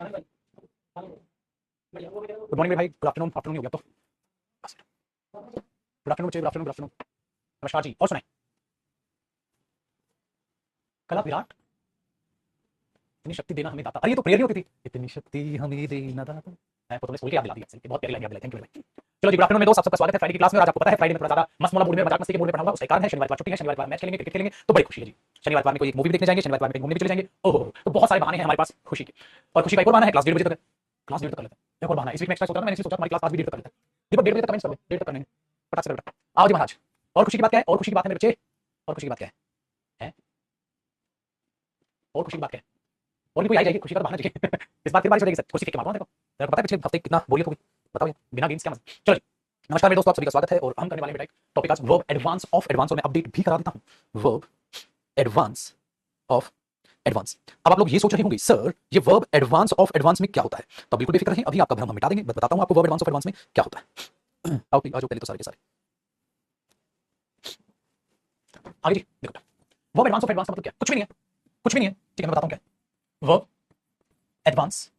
Good morning भाई, good afternoon, afternoon हो गया तो गुड आफ्टरनून चाहिए, गुड आफ्टरनून, गुड आफ्टरनून। नमस्कार जी, और सुनाए। कल आप विराट, इतनी शक्ति देना हमें दाता, अरे ये तो प्रेयर नहीं होती थी, इतनी शक्ति हमें देना दाता। मैं तो तुमने स्कूल की याद दिला दी, बहुत प्यारी लाइन याद दिलाई, थैंक यू भाई। चलो जी, गुड आफ्टरनून में दोस्त, आप सबका स्वागत है फ्राइडे की क्लास में। आज आपको पता है फ्राइडे में थोड़ा ज्यादा मस्त मोला मूड में, मजाक मस्ती के मूड में पढ़ाऊंगा, उसका कारण है शनिवार छुट्टी है, शनिवार मैच खेलेंगे, क्रिकेट खेलेंगे, तो बड़ी खुशी है जी। शनिवार में कोई मूवी भी देखने जाएंगे, शनिवार में कहीं घूमने भी चले जाएंगे। ओहो, तो बहुत सारे बहाने हैं हमारे पास खुशी के। और खुशी का एक और बहाना है, क्लास 1:30 बजे तक है, क्लास 1:30 तक कर लेते हैं। एक और बहाना है, इस वीक में एक्स्ट्रा सोचा था मैंने, सोचा हमारी क्लास आज भी 1:30 तक कर लेते हैं। दीपक 1:30 बजे तक कमेंट्स कर दे, 1:30 तक करने पटाख से बेटा। आओ जी महाराज, और खुशी की बात क्या है, और खुशी की बात है मेरे बच्चे, और खुशी की बात क्या है, और खुशी की बात क्या है, और भी कोई आई जाएगी खुशी का बहाना चाहिए। इस बार फिर बारिश हो जाएगी सर, खुशी के मारो देखो, तेरे को पता है पिछले हफ्ते कितना बोरियत हो गई, बताओ ये बिना गेम्स क्या मजा। चलो जी, नमस्कार मेरे दोस्तों, आप सभी का स्वागत है और हम करने वाले हैं बेटा टॉपिक आज वर्ब एडवांस ऑफ एडवांस, और मैं अपडेट भी करा देता हूं, वर्ब एडवांस ऑफ एडवांस। अब आप लोग ये सोच रहे होंगे सर ये वर्ब एडवांस ऑफ एडवांस में क्या होता है, तो बिल्कुल बेफिक्र रहें, अभी आपका भ्रम हम मिटा देंगे। मैं बताता हूं आपको वर्ब एडवांस ऑफ एडवांस में क्या होता है। आओ आज पहले तो सारे के सारे आगे जी, देखो वर्ब एडवांस ऑफ एडवांस का मतलब क्या, कुछ भी नहीं है, कुछ भी नहीं है, ठीक है मैं बताता हूं क्या है वर्ब एडवांस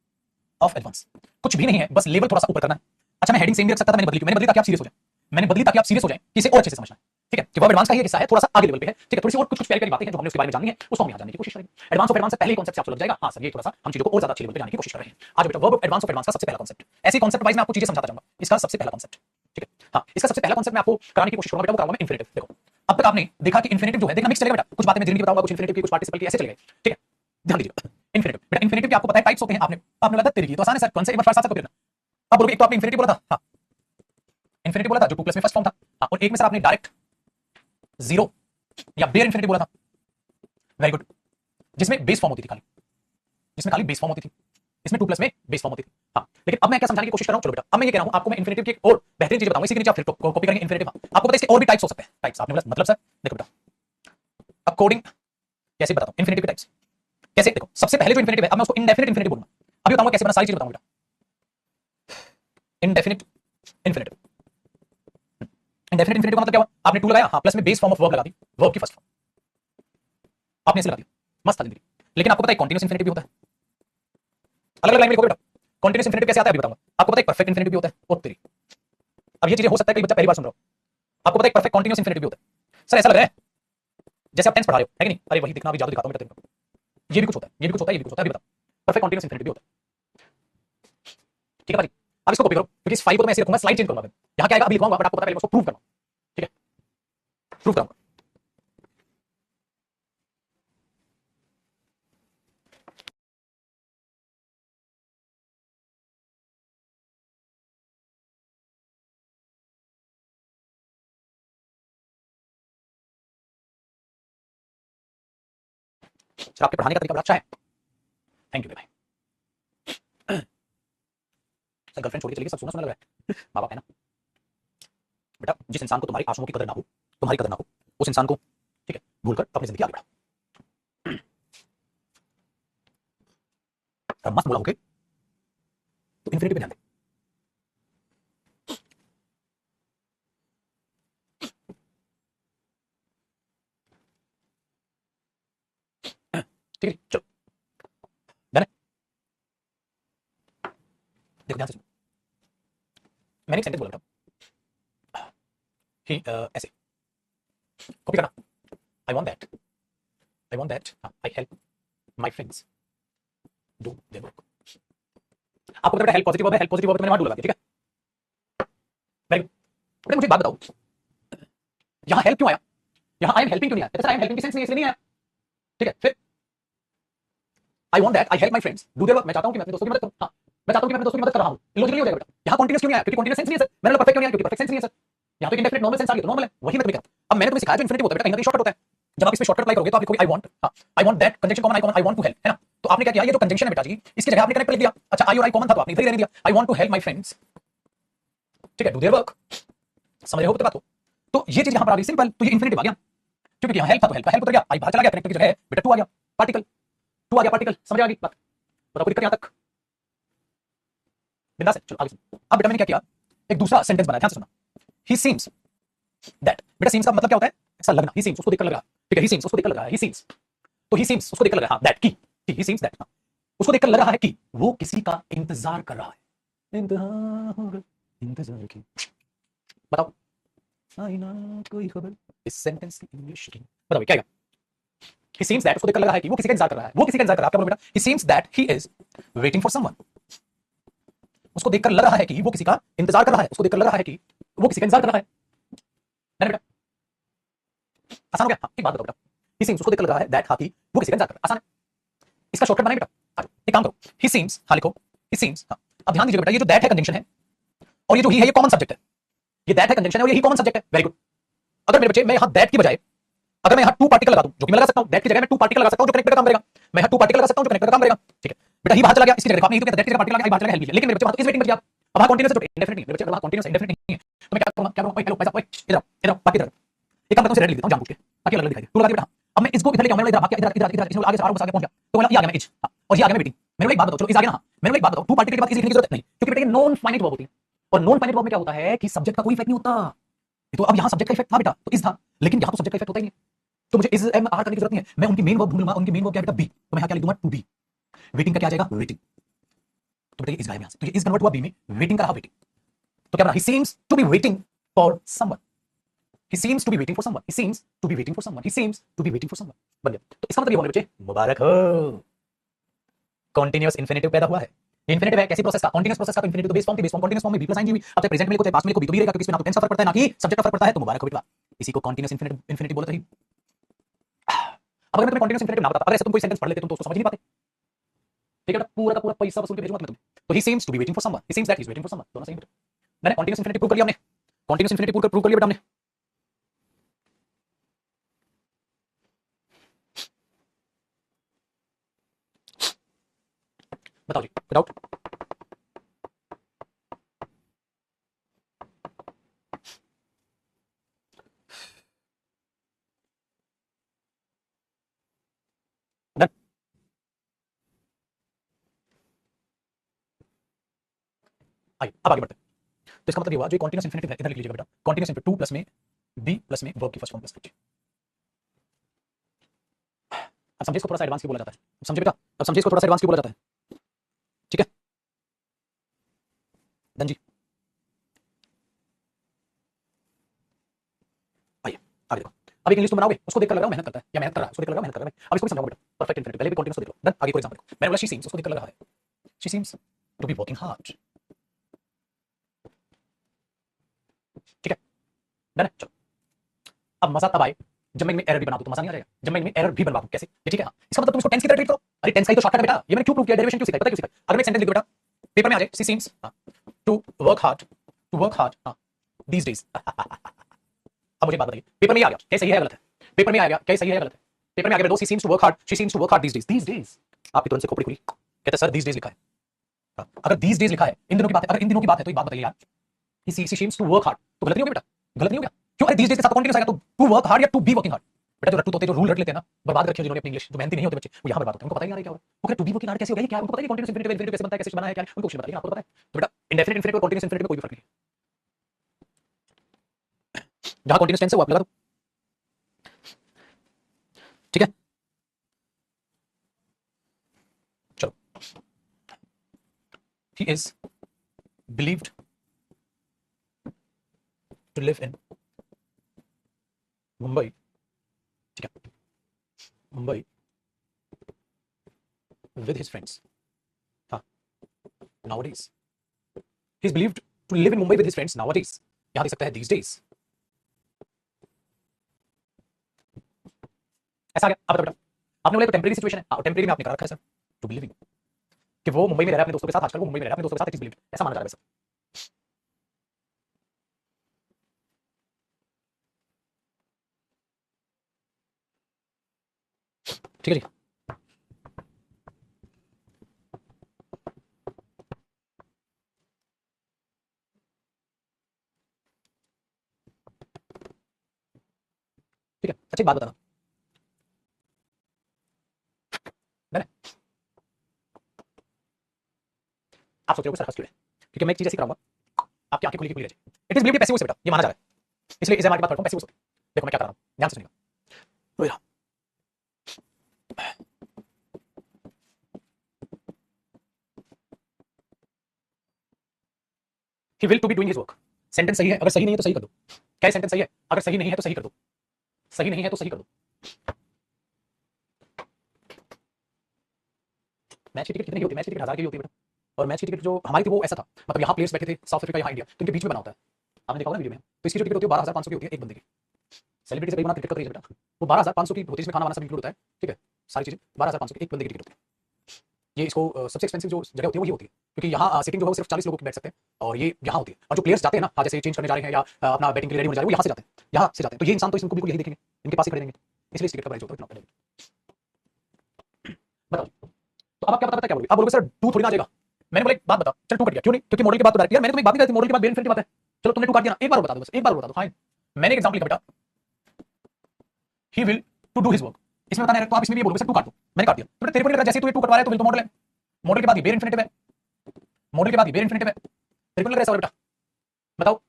ऑफ एडवांस। कुछ भी नहीं है, बस लेवल थोड़ा सा ऊपर करना है। अच्छा मैं हेडिंग सेम भी रख सकता था, मैंने बदली क्यों, मैंने बदली ताकि आप सीरियस हो जाए, मैंने बदली ताकि आप सीरियस हो जाए, कि इसे और अच्छे से समझना है, ठीक है। कि वर्ब एडवांस का ये हिस्सा है, थोड़ा सा आगे लेवल पे है, ठीक है। थोड़ी सी और कुछ प्यारी प्यारी बातें हैं जो हमने उसके बारे में जाननी है, उसको हम यहाँ जानने की कोशिश करेंगे। एडवांस ऑफ एडवांस से पहले कॉन्सेप्ट आपको लग जाएगा, हाँ सर ये थोड़ा सा हम चीजों को और ज्यादा अच्छे लेवल पे जानने की कोशिश कर रहे हैं। आज बेटा वर्ब एडवांस ऑफ एडवांस का सबसे पहला कॉन्सेप्ट, ऐसे कॉन्सेप्ट वाइज मैं आपको चीजें समझाता जाऊंगा। इसका सबसे पहला कॉन्सेप्ट, ठीक है, हाँ इसका सबसे पहला कॉन्सेप्ट मैं आपको कराने की कोशिश करूंगा बेटा, वो कराऊंगा मैं इन्फिनिटिव। देखो अब तक आपने देखा कि इन्फिनिटिव जो है, देखना मिक्स चलेगा बेटा, कुछ बातें मैं जिंदगी बताऊंगा, कुछ इन्फिनिटिव की, कुछ पार्टिसिपल की, ऐसे चलेगा, ठीक है। ध्यान दीजिए इन्फिनिटिव बेटा, इन्फिनिटिव के आपको पता है टाइप्स होते हैं, आपने लगा तेरी तो आसान है सर, कौन से एक बार साथ साथ कॉपी करना। अब बोलोगे एक तो आपने इन्फिनिटिव बोला था, हाँ इन्फिनिटी बोला था जो 2 प्लस में फर्स्ट फॉर्म था, हाँ, और एक में सर आपने डायरेक्ट जीरो या बेयर इन्फिनिटी बोला था, वेरी गुड, जिसमें बेस फॉर्म होती थी खाली, जिसमें खाली बेस फॉर्म होती थी, इसमें 2 प्लस में बेस फॉर्म होती थी, हाँ। लेकिन अब मैं क्या समझाने की कोशिश कर रहा हूं, चलो बेटा अब मैं ये कह रहा हूं आपको, मैं इन्फिनिटिव की और बेहतरीन चीज बताऊंगा, इसी के नीचे आप फिर कॉपी करेंगे इन्फिनिटिव, आपको पता है इसके और भी टाइप्स हो सकते हैं, टाइप्स आपने बोला मतलब सर, देखो बेटा अकॉर्डिंग कैसे बताता हूं इन्फिनिटिव के टाइप्स कैसे, देखो सबसे पहले जो इन्फिनिटिव है, अब मैं उसको इंडेफिनिट इन्फिनिटिव बोलूंगा, अभी बताऊंगा कैसे, बना सारी चीज बताऊंगा बेटा। इंडेफिनिट इन्फिनिटिव, इंडेफिनिट इन्फिनिटिव का मतलब क्या हुआ, आपने टू लगाया, हाँ प्लस में बेस फॉर्म ऑफ वर्ब लगा दी, वर्ब की फर्स्ट फॉर्म आपने ऐसे लगा दिया, मस्त था जिंदगी। लेकिन आपको पता है कंटीन्यूअस इन्फिनिटिव भी होता है, अलग अलग लाइन में लिखो बेटा, कंटीन्यूअस इन्फिनिटिव कैसे आता है अभी बताऊंगा आपको, पता है परफेक्ट इन्फिनिटिव भी होता है, और तेरी अब ये चीजें हो सकता है कई बच्चा पहली बार सुन रहा हो, आपको पता है परफेक्ट कंटीन्यूअस इन्फिनिटिव भी होता है। सर ऐसा लग रहा है जैसे आप टेंस पढ़ा रहे हो, है कि नहीं, अरे वही दिखना, अभी जादू दिखाता हूं बेटा तेरे को, ये भी कुछ होता है, ये भी कुछ होता है, ये भी कुछ होता है, अभी बताओ परफेक्ट कंटीन्यूअस इन्फिनिटिव भी होता है, ठीक है भाई। अब इसको कॉपी करो, क्योंकि इस फाइल को तो मैं ऐसे रखूंगा, स्लाइड चेंज करूंगा, यहां क्या आएगा अभी लिखवाऊंगा, बट आपको पता है पहले मैं उसको प्रूव करना, ठीक है प्रूव करूंगा। सर आपके पढ़ाने का तरीका बड़ा अच्छा है, थैंक यू भाई। सर गर्लफ्रेंड छोड़ के चली गई, सब सुना सुना लग रहा है, माँ बाप है ना बेटा, जिस इंसान को तुम्हारी आंसुओं की कदर ना हो, तुम्हारी कदर ना हो, उस इंसान को ठीक है भूलकर अपनी जिंदगी आगे बढ़ाओ। मस्त बोला होके तो इन्फिनिटी पे ध्यान दे, ठीक है चलो ध्यान है, देखो ध्यान से सुनो, मैंने एक सेंटेंस बोला बेटा, ऐसे कॉपी करना, आई want that, I want that I help my friends do their work. आपको पता है हेल्प पॉजिटिव वर्ब है, हेल्प पॉजिटिव वर्ब तो मैंने वहां डू लगा दिया, ठीक है वेरी गुड। बेटा मुझे एक बात बताओ, यहाँ हेल्प क्यों आया, यहाँ आई एम हेल्पिंग क्यों नहीं आया, सर आई एम हेल्पिंग की सेंस नहीं है, इसलिए नहीं आया, ठीक है। फिर आई want that I help my friends do their work, मैं चाहता हूं कि मैं अपने दोस्तों की मदद करूं, हाँ मैं चाहता हूं कि मैं अपने दोस्तों की मदद कर रहा हूं, लॉजिकली हो जाएगा बेटा। यहाँ कॉन्टिन्यूअस क्यों नहीं आया, क्योंकि कॉन्टिन्यूअस सेंस नहीं है सर, मैंने परफेक्ट क्यों नहीं आया, क्योंकि परफेक्ट सेंस नहीं है सर, यहाँ तो इंडेफिनिट नॉर्मल सेंस आ गया तो नॉर्मल है, वही मैं तुम्हें कहता हूं। अब मैंने तुम्हें सिखाया जो इन्फिनिटिव होता है बेटा, कहीं ना कहीं शॉर्टकट होता है, जब आप इसमें शॉर्टकट अप्लाई करोगे तो आप लिखोगे आई वांट, हाँ I want that, conjunction common I want to help, है ना। तो आपने क्या किया, ये जो कंजंक्शन है बेटा जी, इसकी जगह आपने कनेक्ट लिख दिया, अच्छा आई और आई कॉमन था तो आपने इधर ही रहने दिया, I want to help my friends, ठीक है डू देयर वर्क, समझ रहे हो बात को। तो ये चीज यहाँ पर आ गई सिंपल, तो ये इन्फिनिटिव आ गया, क्योंकि यहाँ हेल्प था तो हेल्प उतर गया, आई बाहर चला गया, कनेक्ट की जगह है बेटा टू आ गया, पार्टिकल टू आ गया, पार्टिकल समझ आ गई बात, बताओ कोई दिक्कत यहाँ तक, बिंदास है। चलो आगे सुनो, अब बेटा मैंने क्या किया, एक दूसरा सेंटेंस बनाया, ध्यान से सुनना, ही सीम्स दैट, बेटा सीम्स का मतलब क्या होता है, ऐसा लगना, ही सीम्स उसको देखकर लग रहा, ठीक है ही सीम्स उसको देखकर लग रहा है, ही सीम्स, तो ही सीम्स उसको देखकर लग रहा है, हाँ दैट की ही सीम्स दैट, उसको देखकर लग रहा है कि वो किसी का इंतजार कर रहा है। इंतजार की बताओ, आई ना कोई खबर इस सेंटेंस की इंग्लिश की बताओ क्या है? He seems that उसको देखकर लग रहा है कि वो किसी का इंतजार कर रहा है। वो किसी का इंतजार कर रहा है। क्या बोलो बेटा? He seems that he is waiting for someone. उसको देखकर लग रहा है कि वो किसी का इंतजार कर रहा है। उसको देखकर लग रहा है कि वो किसी का इंतजार कर रहा है। बेटा आसान हो गया? हाँ, एक बात बताओ बेटा, He seems उसको देखकर लग रहा है that हाँ कि वो किसी का इंतजार कर रहा है। आसान है, इसका शॉर्टकट बनाए बेटा। एक काम करो, He seems हाँ लिखो, He seems हाँ। अब ध्यान दीजिए बेटा, ये जो that है कंजंक्शन है और ये जो he है ये कॉमन सब्जेक्ट है। ये that है कंजंक्शन है और ये he कॉमन सब्जेक्ट है। Very good. अगर मेरे बच्चे मैं यहाँ that की बजाय अगर मैं यहाँ टू पार्टिकल लगा दूं, जो कि मैं लगा सकता हूं, दैट की जगह मैं टू पार्टिकल लगा सकता हूं जो कनेक्टर का काम करेगा। मैं यहाँ टू पार्टिकल लगा सकता हूं जो कनेक्टर का काम करेगा। ठीक है बेटा, ही बाहर चला गया, इसकी जगह देखो आपने तो कहता दैट की जगह पार्टिकल लगा, ही बाहर चला गया, हेल्प कीजिए। लेकिन मेरे बच्चे वहां तो इज वेटिंग बच गया। अब वहां कंटीन्यूअस है, इंडेफिनिट नहीं। मेरे बच्चे वहां कंटीन्यूअस इंडेफिनिट नहीं है, तो मैं क्या करूंगा? क्या करूंगा? हेलो पैसा, ओए इधर आओ, इधर आओ, बाकी इधर। एक काम करता हूं, रेड लिख देता हूं जानबूझ के ताकि अलग दिखाई दे। तू लगा दे बेटा। अब मैं इसको इधर लेके आऊंगा, इधर भाग के इधर इधर इधर इसमें आगे से आगे पहुंच गया, तो मतलब ये आ गया मैं इज। और ये आ गया मैं वेटिंग। मैंने एक बात बताओ, चलो इज आ गया ना। मैंने एक बात बताओ, टू पार्टिकल के बाद इज लिखने की जरूरत नहीं, क्योंकि बेटा ये नॉन फाइनाइट वर्ब होती है और नॉन फाइनाइट वर्ब में क्या होता है कि सब्जेक्ट का कोई इफेक्ट नहीं होता। तो अब यहाँ सब्जेक्ट का इफेक्ट था बेटा, तो इज था, लेकिन यहाँ तो सब्जेक्ट का इफेक्ट होता ही नहीं, तो मुझे इज एम आर करने की जरूरत नहीं है। मैं उनकी मेन वर्ब ढूंढ लूंगा। उनकी मेन वर्ब क्या है बेटा? बी। तो मैं यहाँ क्या लिख दूंगा? To be. वेटिंग का क्या आ जाएगा? वेटिंग। तो बेटा ये इज गायब यहाँ से, तो ये इज कन्वर्ट हुआ बी में, वेटिंग का रहा वेटिंग। तो क्या बना? He seems to be waiting for someone. He seems to be waiting for someone. He seems to be waiting for someone. He seems to be waiting for someone. बन गया। तो इसका मतलब ये हुआ मेरे बच्चे, मुबारक हो, कॉन्टिन्यूअस इंफिनिटिव पैदा हुआ है। इंफिनिटिव है कैसी प्रोसेस का? कॉन्टिन्यूअस प्रोसेस का। इंफिनिटिव तो बेस फॉर्म की, बेस फॉर्म कॉन्टिन्यूअस फॉर्म में बी प्लस आएंगी हुई। अब चाहे प्रेजेंट में लिखो चाहे पास्ट में लिखो, बी तो भी रहेगा, क्योंकि इसमें ना तो टेंस का फर्क पड़ता है ना कि सब्जेक्ट का फर्क पड़ता है। तो मुबारक हो बेटा, इसी को कॉन्टिन्यूअस इंफिनिटिव बोलते हैं। अब अगर मैं तुम्हें कॉन्टिन्यूअस इंफिनिटिव ना बताता, अगर ऐसे तुम कोई सेंटेंस पढ़ लेते तुम तो उसको समझ नहीं पाते। ठीक है, पूरा का पूरा पैसा वसूल के भेजूंगा तुम्हें। तो he seems to be waiting for someone, he seems that he is waiting for someone, दोनों सही है। मैंने कॉन्टिन्यूअस इंफिनिटिव प्रूव कर लिया हमने। कॉन्टिन्यूअस इंफिनिटिव प्रूव कर लिया बेटा हमने। बताओ जी, डाउट? डन। आइए अब आगे बढ़ते हैं। तो इसका मतलब ये हुआ, जो कॉन्टिन्यूअस इंफिनिटिव है इधर लिख लीजिएगा बेटा, कॉन्टिन्यूअस इंफिनिटिव टू प्लस में बी प्लस में वर्ब की फर्स्ट फॉर्म प्लस एच। अब समझे इसको थोड़ा सा एडवांस क्यों बोला जाता है? अब समझे बेटा, अब समझे इसको थोड़ा सा एडवांस क्यों बोला जाता है? ठीक है डन जी। आइए आगे देखो। अब एक इंग्लिश तुम बनाओगे, उसको देखकर लग रहा है मेहनत करता है या मेहनत कर रहा है, उसको देखकर लग रहा है मेहनत कर रहा है। अब इसको भी समझाओ बेटा, परफेक्ट इंफिनिटिव पहले भी कॉन्टिन्यूअस देख लो। डन। आगे कोई एग्जांपल देखो। मैंने बोला शी सीम्स, उसको देखकर लग रहा है, she seems to be working hard. ठीक है डन है। चलो अब मजा तब आए जब मैं इनमें एरर भी बना दूं, तो मजा नहीं आ जाएगा? जब मैं इनमें एरर भी बनवा दूं, कैसे? ये ठीक है हाँ, इसका मतलब तुम इसको टेंस की तरह ट्रीट करो। अरे टेंस का ही तो शॉर्टकट है बेटा, ये मैंने क्यों प्रूव किया? डेरिवेशन क्यों सिखाई? पता है क्यों सिखाई? अगर मैं एक सेंटेंस लिख दूं बेटा, पेपर में आ जाए, she seems to work hard, to work hard these days. अब मुझे बात बताइए, पेपर में आ गया, क्या सही है या गलत है? पेपर में आ गया, क्या सही है या गलत है? पेपर में आ गया दो, she seems to work hard, she seems to work hard these days. These days आपकी तुरंत से खोपड़ी खुली, कहते सर दीस डेज लिखा है। अगर दीस डेज लिखा है, इन दिनों की बात है, अगर इन दिनों की बात है तो एक बात बताइए यार, she seems to work hard, तो गलत नहीं हो गया बेटा? गलत नहीं हो गया? क्यों? अरे दीस डेज के साथ कॉन्टिन्यूअस आएगा, तो टू वर्क हार्ड या टू बी वर्किंग हार्ड। बेटा जो रट्टू तोते जो रूल रट लेते हैं ना, बर्बाद रखे जिन्होंने अपनी इंग्लिश, जो मेहनती नहीं होते बच्चे, वो यहाँ बर्बाद होते हैं। उनको पता ही नहीं क्या हो रहा है। वो कहते टू बी वर्किंग हार्ड कैसे हो गया, क्या उनको पता है कॉन्टिन्यूअस इंफिनिटिव इंफिनिटिव कैसे बनता है, कैसे बना है, क्या उनको कुछ नहीं पता, लेकिन आपको पता है। तो बेटा इंडेफिनिट इंफिनिटिव और कॉन्टिन्यूअस इंफिनिटिव में कोई भी फर्क नहीं है। जहां कॉन्टिन्यूअस टेंस है वो आप लगा दो। ठीक है चलो, he is believed to live in Mumbai. ठीक है, मुंबई with his friends। हाँ nowadays he is believed to live in Mumbai with his friends nowadays। यहां देख सकता है these days। ऐसा आ गया। अब बेटा आपने बोला टेम्परेरी सिचुएशन है, हाँ टेम्परेरी में आपने कहा रखा है सर टू बी लिविंग, कि वो मुंबई में रह रहा है अपने दोस्तों के साथ, आजकल वो मुंबई में रह रहा है अपने दोस्तों के साथ, इट इज बिलीव्ड, ऐसा माना जा रहा है सर। ठीक है जी। ठीक है अच्छी बात बताना। मैंने आप सोच रहे हो सर हंस क्यों रहे, क्योंकि मैं एक चीज ऐसी कराऊंगा आपकी आंखें खुली की खुली रह जाए। It is believed passive voice बेटा, ये माना जा रहा है, इसलिए इसे हमारे बात पढ़ता हूं पैसिव वॉइस। देखो मैं क्या कर रहा हूं, ध्यान से सुनिएगा। He will to be doing his work. Sentence सही है, अगर सही नहीं है तो सही कर दो। क्या सेंटेंस सही है? अगर सही नहीं है तो सही कर दो, सही नहीं है तो सही कर दो। मैच की टिकट कितनी होती है? मैच की टिकट 1000 की होती है बेटा। और मैच की टिकट जो हमारी थी वो ऐसा था, मतलब यहाँ प्लेयर्स बैठे थे, साउथ अफ्रीका यहाँ इंडिया, तो इनके बीच में बना होता है, आपने देखा होगा वीडियो में। तो इसकी जो टिकट होती है 12500 की होती है एक बंदे की। सेलिब्रिटी से कई गुना क्रिकेट का क्रेज है बेटा। वो 12500 की होती है, इसमें खाना वाना सब इंक्लूड होता है, ठीक है, सारी चीजें 12500 की एक बंदे की टिकट होती है। ये इसको सबसे एक्सपेंसिव जो जगह होती है वो ये होती है, क्योंकि यहाँ सीटिंग जो है वो सिर्फ 40 लोगों की बैठ सकते हैं, और ये यहाँ होती है। और जो प्लेयर्स जाते हैं ना, हाँ, जैसे चेंज करने जा रहे हैं या अपना बैटिंग के लिए रेडी होने जा रहे हैं, वो यहाँ से जाते हैं, यहाँ से जाते हैं। तो ये इंसान तो इनको बिल्कुल यही देखेंगे, इनके पास ही खड़े रहेंगे, इसलिए इस टिकट का प्राइस होता है इतना। बताओ, तो अब आप क्या पता क्या बोलोगे? आप बोलोगे सर टू थोड़ी ना आ जाएगा। मैंने बोला एक बात बता, चल टू कट गया, क्यों नहीं? क्योंकि मॉडल की बात तो डायरेक्ट, यार मैंने तुम्हें बात नहीं करती, मॉडल की बात बेर इन्फिनिटी बात है। चलो तुमने टू काट दिया ना, एक बार बता दो, बस एक बार बता दो। फाइन, मैंने एक एग्जांपल लिखा बेटा, he will to do his work. इसमें बताना है तो आप इसमें भी बोलोगे सर टू काट दो, मैंने काट दिया। तो तेरे को नहीं लगा जैसे तू ये टू कटवा रहा है तो विल तो मॉडल है, मॉडल के बाद ये बेर इन्फिनिटिव है, मॉडल के बाद ये बेर इन्फिनिटिव है। तेरे को नहीं लग रहा है बेटा? बताओ।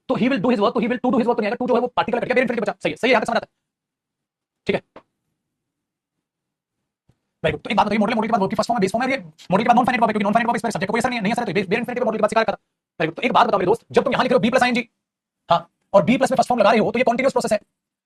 तो he will do his work, तो he will to do his work तो नहीं आएगा, टू जो है वो पार्टिकल कट गया, बेर इन्फिनिटिव बचा। सही है, सही है, यहां तक समझ आता है, ठीक है। Very good. तो एक बात बताइए, मॉडल मॉडल के बाद वर्ब की फर्स्ट फॉर्म है, बेस फॉर्म है, ये मॉडल के बाद नॉन फाइनाइट वर्ब है, क्योंकि नॉन फाइनाइट वर्ब इस पर सब्जेक्ट कोई असर नहीं है, नहीं असर है, तो बेर इन्फिनिटिव मॉडल के बाद से क्या करता। Very good. तो एक बात बताओ मेरे दोस्त, जब तुम यहां लिख रहे हो बी प्लस आईएनजी, हां, और बी प्लस में फर्स्ट फॉर्म लगा रहे हो, तो ये कंटीन्यूअस प्रोसेस है।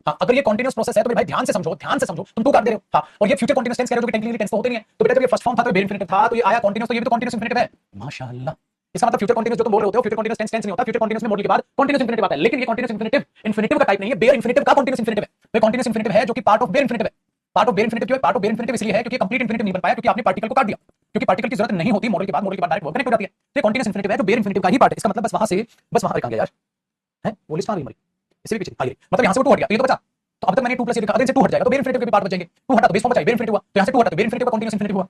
हाँ, अगर ये कंटीन्यूअस प्रोसेस है तो भाई ध्यान से समझो, ध्यान से समझो, तुम टू काट दे रहे हो। हाँ, और ये फ्यूचर कंटीन्यूअस टेंस कह रहे हो, जो कि टेक्निकली टेंस तो होते नहीं है। तो बेटा जब ये फर्स्ट फॉर्म था तो बेर इन्फिनिटिव था, तो ये आया कंटीन्यूअस, तो ये भी तो कंटीन्यूअस इन्फिनिटिव है। माशाअल्लाह। इसका मतलब फ्यूचर कंटीन्यूअस जो तुम बोल रहे होते हो, फ्यूचर कंटीन्यूअस टेंस नहीं होता, फ्यूचर कंटीन्यूअस में मॉडल के बाद कंटीन्यूअस इन्फिनिटिव आता है। लेकिन ये कंटीन्यूअस इन्फिनिटिव इन्फिनिटिव का टाइप नहीं है, बेर इन्फिनिटिव का कंटीन्यूअस इन्फिनिटिव है। तो कंटीन्यूअस इन्फिनिटिव है जो कि पार्ट ऑफ बेर इन्फिनिटिव है। पार्ट ऑफ बेर इन्फिनिटिव क्यों है? पार्ट ऑफ बेर इन्फिनिटिव इसलिए है क्योंकि कंप्लीट इन्फिनिटिव नहीं बन पाया, क्योंकि आपने पार्टिकल को काट दिया, क्योंकि पार्टिकल की जरूरत नहीं होती मॉडल के बाद, मॉडल के बाद डायरेक्ट वर्ब कनेक्ट हो जाती है। तो कंटीन्यूअस इन्फिनिटिव है जो बेर इन्फिनिटिव का ही पार्ट है। इसका मतलब बस वहां से, बस वहां कहां गया यार है वो लिस्ट कहां गई हमारी? इसी के पीछे आई, मतलब यहां से वो टू हट गया, तो ये तो बचा। तो अब तक मैंने 2 प्लस ये लिखा, अगर इनसे 2 हट जाएगा तो बेर इन्फिनिटिव के भी पार्ट बचेंगे। 2 हटा तो बेस फॉर्म बचा, बेर इन्फिनिटिव हुआ, तो यहां से 2 हटा तो बेर इन्फिनिटिव का कंटीन्यूअस इन्फिनिटिव हुआ,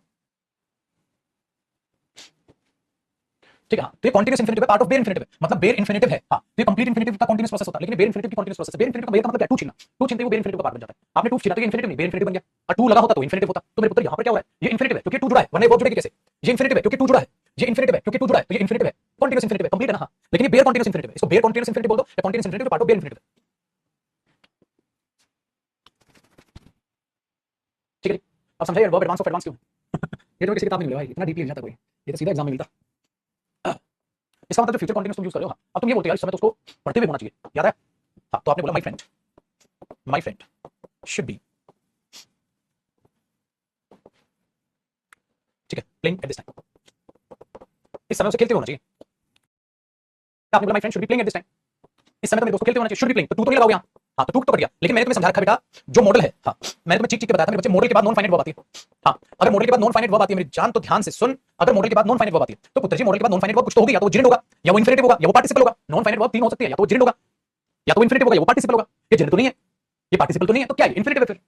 ठीक है। हाँ, तो ये कंटीन्यूअस इन्फिनिटिव है, पार्ट ऑफ बेर इन्फिनिटिव है, मतलब बेर इन्फिनिटिव है। हाँ, तो ये कंप्लीट इन्फिनिटिव का कंटीन्यूअस प्रोसेस होता है, लेकिन बेर इन्फिनिटिव की कंटीन्यूअस प्रोसेस है। बेर इन्फिनिटिव का बेर का मतलब क्या? टू छीनना, टू छीनते ही वो बेर इन्फिनिटिव का पार्ट बन जाता है। आपने टू छीना तो ये इन्फिनिटिव नहीं, बेर इन्फिनिटिव बन गया, और टू लगा होता तो इन्फिनिटिव होता। तो मेरे पुत्र यहां पर क्या हो रहा है? ये इन्फिनिटिव है क्योंकि टू जुड़ा है, वरना वो जुड़ेगी कैसे? ये इन्फिनिटिव है क्योंकि टू जुड़ा है, ये इन्फिनिटिव है क्योंकि टू जुड़ा है, तो ये इन्फिनिटिव है, कंटीन्यूअस इन्फिनिटिव है, कंप्लीट है ना। हाँ, लेकिन ये बेर कंटीन्यूअस इन्फिनिटिव है, इसको बेर कंटीन्यूअस इन्फिनिटिव बोल दो, या कंटीन्यूअस इन्फिनिटिव पार्ट ऑफ बेर इन्फिनिटिव, ठीक है। अब समझाइए वर्ब एडवांस ऑफ एडवांस क्यों? ये तो किसी किताब में मिलेगा भाई, इतना डीपली नहीं जाता कोई, ये तो सीधा एग्जाम में मिलता। इसका मतलब जो फ्यूचर कंटीन्यूअस तुम यूज कर रहे हो, हाँ, अब तुम ये बोलते हो यार इस समय तो उसको पढ़ते हुए होना चाहिए, याद है? हाँ, तो आपने बोला माय फ्रेंड शुड बी, ठीक है, प्लेइंग एट दिस टाइम, इस समय उसे खेलते हुए होना चाहिए। आपने बोला my friend should be playing at this time, इस समय तो मेरे दोस्त को खेलते होना चाहिए, शुड बी प्लेइंग, तो टू तो नहीं लगाओगे यहाँ। हाँ, तो टू तो कर दिया, लेकिन मैंने तुम्हें समझा रखा बेटा, जो मॉडल है, हाँ, मैंने तुम्हें चीख के बताया था मेरे बच्चे, मॉडल के बाद नॉन फाइनाइट वर्ब आती है। हाँ, अगर मॉडल के बाद नॉन फाइनाइट वर्ब आती है मेरी जान, तो ध्यान से सुन, अगर मॉडल के बाद नॉन फाइनाइट वर्ब आती है तो पुत्र जी मॉडल के बाद नॉन फाइनाइट वर्ब कुछ तो होगी, या तो वो जिरेंड होगा, या वो इन्फिनिटिव होगा, या वो पार्टिसिपल होगा। नॉन फाइनाइट वर्ब तीन हो सकती है, या तो वो जिरेंड होगा, या तो इन्फिनिटिव होगा, या वो पार्टिसिपल होगा। ये जिरेंड तो नहीं है, ये पार्टिसिपल तो नहीं है, तो क्या है? इन्फिनिटिव है फिर।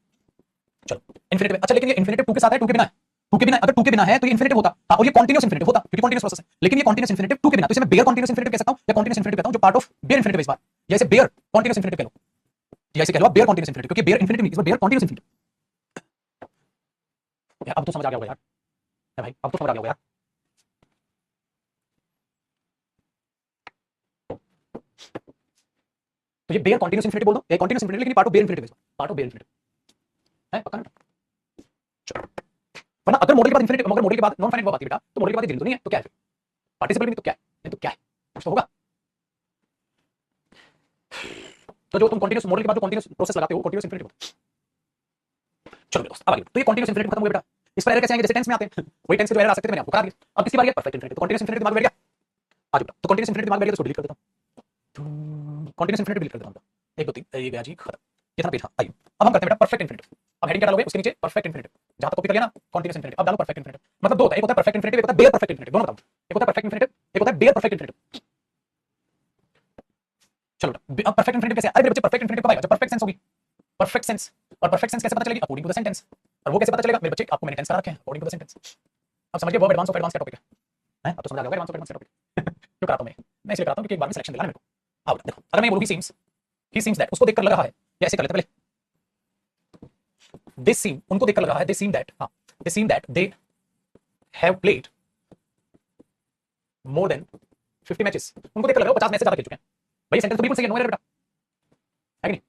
चलो इन्फिनिटिव है, अच्छा, लेकिन ये इन्फिनिटिव टू के साथ है, टू के बिना है, टू के बिना, अगर टू के बिना है तो ये इन्फिनिटिव होता। हाँ, और ये कंटीन्यूअस इन्फिनिटिव होता क्योंकि कंटीन्यूअस प्रोसेस है, लेकिन ये कंटीन्यूअस इन्फिनिटिव टू के बिना, तो इसे मैं बेयर कंटीन्यूअस इन्फिनिटिव कह सकता हूं, या कंटीन्यूअस इन्फिनिटिव कहता हूं जो पार्ट ऑफ बेयर इन्फिनिटिव इस बार, या इसे बेयर कंटीन्यूअस इन्फिनिटिव कह लो, या इसे कह लो बेयर कंटीन्यूअस इन्फिनिटिव, क्योंकि बेयर इन्फिनिटिव नहीं, इस बार बेयर कंटीन्यूअस इन्फिनिटिव। अब तो समझ आ गया होगा यार, है भाई, अब तो समझ आ गया होगा यार। तो ये बेयर कंटीन्यूअस इन्फिनिटिव बोल दो, ये कंटीन्यूअस इन्फिनिटिव, लेकिन part of bare infinitive part of bare infinitive है, पक्का ना? चलो, वरना अगर मॉडल के बाद इन्फिनिटिव, अगर मॉडल के बाद नॉन फाइनाइट वर्ब आती है बेटा, तो मॉडल के बाद ये जिरेंड तो नहीं है, तो क्या है फिर? पार्टिसिपल भी नहीं, तो क्या है? नहीं तो क्या है? कुछ तो होगा। तो जो तुम कंटीन्यूअस मॉडल के बाद जो कंटीन्यूअस प्रोसेस लगाते हो, कंटीन्यूअस इन्फिनिटिव। चलो मेरे दोस्त, अब आगे, तो ये कंटीन्यूअस इन्फिनिटिव खत्म हो गया बेटा। इस पर एरर कैसे आएंगे? जैसे टेंस में आते हैं, वही टेंस के जो एरर आ सकते थे मैंने आपको कहा दिया। अब किसी बार ये परफेक्ट इन्फिनिटिव, तो कंटीन्यूअस इन्फिनिटिव दिमाग में बैठ गया, आ जाओ। तो कंटीन्यूअस इन्फिनिटिव दिमाग में बैठ गया तो डिलीट कर देता हूं, कंटीन्यूअस इन्फिनिटिव डिलीट कर देता हूं। 1 2 3 ये गया जी, खत्म। ये था पेज। हाँ, आइए अब हम करते हैं बेटा परफेक्ट इन्फिनिटिव। अब हेडिंग क्या डालोगे? उसके नीचे परफेक्ट इन्फिनिटिव, जहां तक कॉपी कर लिया ना कंटीन्यूअस इन्फिनिटिव, अब डालो परफेक्ट इन्फिनिटिव। मतलब दो होता है, एक होता है परफेक्ट इन्फिनिटिव, एक होता है बेयर परफेक्ट इन्फिनिटिव, दोनों बताओ। एक होता है परफेक्ट इन्फिनिटिव, एक होता है बेयर परफेक्ट इन्फिनिटिव। चलो बेटा, अब परफेक्ट इन्फिनिटिव कैसे? अरे मेरे बच्चे परफेक्ट इन्फिनिटिव कब आएगा? जब परफेक्ट सेंस होगी, परफेक्ट सेंस। और परफेक्ट सेंस कैसे पता चलेगी? According to the sentence. और वो कैसे पता चलेगा मेरे बच्चे? आपको मैंने टेंस करा रखे हैं, अकॉर्डिंग टू द सेंटेंस। अब समझिए वर्ब एडवांस ऑफ एडवांस का टॉपिक है, अब तो समझ आ गया एडवांस ऑफ एडवांस का टॉपिक। क्यों कराता हूं मैं इसलिए कराता हूं क्योंकि एक बार में सिलेक्शन दिलाना मेरे को। अब देखो, अगर मैं बोलूं ही सीम्स दैट, उसको देखकर लग रहा है, या ऐसे कर लेते पहले, दे सीम, उनको देखकर लग रहा है, दे सीम दैट, हां, they seem that they have played more than 50 matches, उनको देखकर लग रहा है 50 मैच से ज्यादा खेल चुके हैं। भाई सेंटेंस तो बिल्कुल सही है, नो एरर बेटा, है कि नहीं?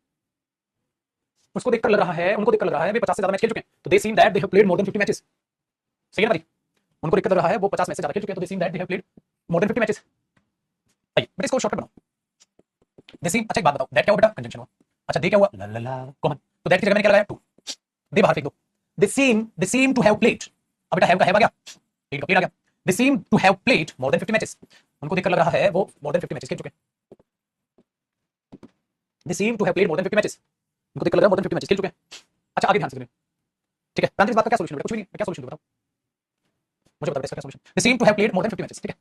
उसको देखकर लग रहा है, उनको देखकर लग रहा है वे 50 से ज्यादा मैच खेल चुके हैं, तो they seem that they have played more than 50 matches. सही है ना भाई? उनको देखकर लग रहा है वो 50 मैच से ज्यादा खेल चुके हैं, तो they seem that they have played more than 50 matches. आइए बेटा इसको शॉर्टकट बनाओ। दे सीम, अच्छा एक बात बताओ, दैट क्या हुआ बेटा? कंजंक्शन हुआ। अच्छा दे क्या हुआ? ला ला ला कॉमन। तो दैट की जगह मैंने क्या लगाया? टू। दे बाहर फेंक दो। दे सीम टू हैव प्लेड। अब बेटा हैव का हैव आ गया, प्लेड का प्लेड आ गया। They seem to have played more than 50 matches. उनको देखकर लग रहा है वो मोर देन 50 मैचेस खेल चुके हैं। They seem to have played more than 50 matches. उनको देखकर लग रहा है मोर देन 50 मैचेस खेल चुके हैं। अच्छा आगे ध्यान से सुनिए, ठीक है? इस बात का क्या सॉल्यूशन है? कुछ भी नहीं, क्या सॉल्यूशन बताओ मुझे, बता इसका क्या solution? They seem to have played more than 50 matches, ठीक है?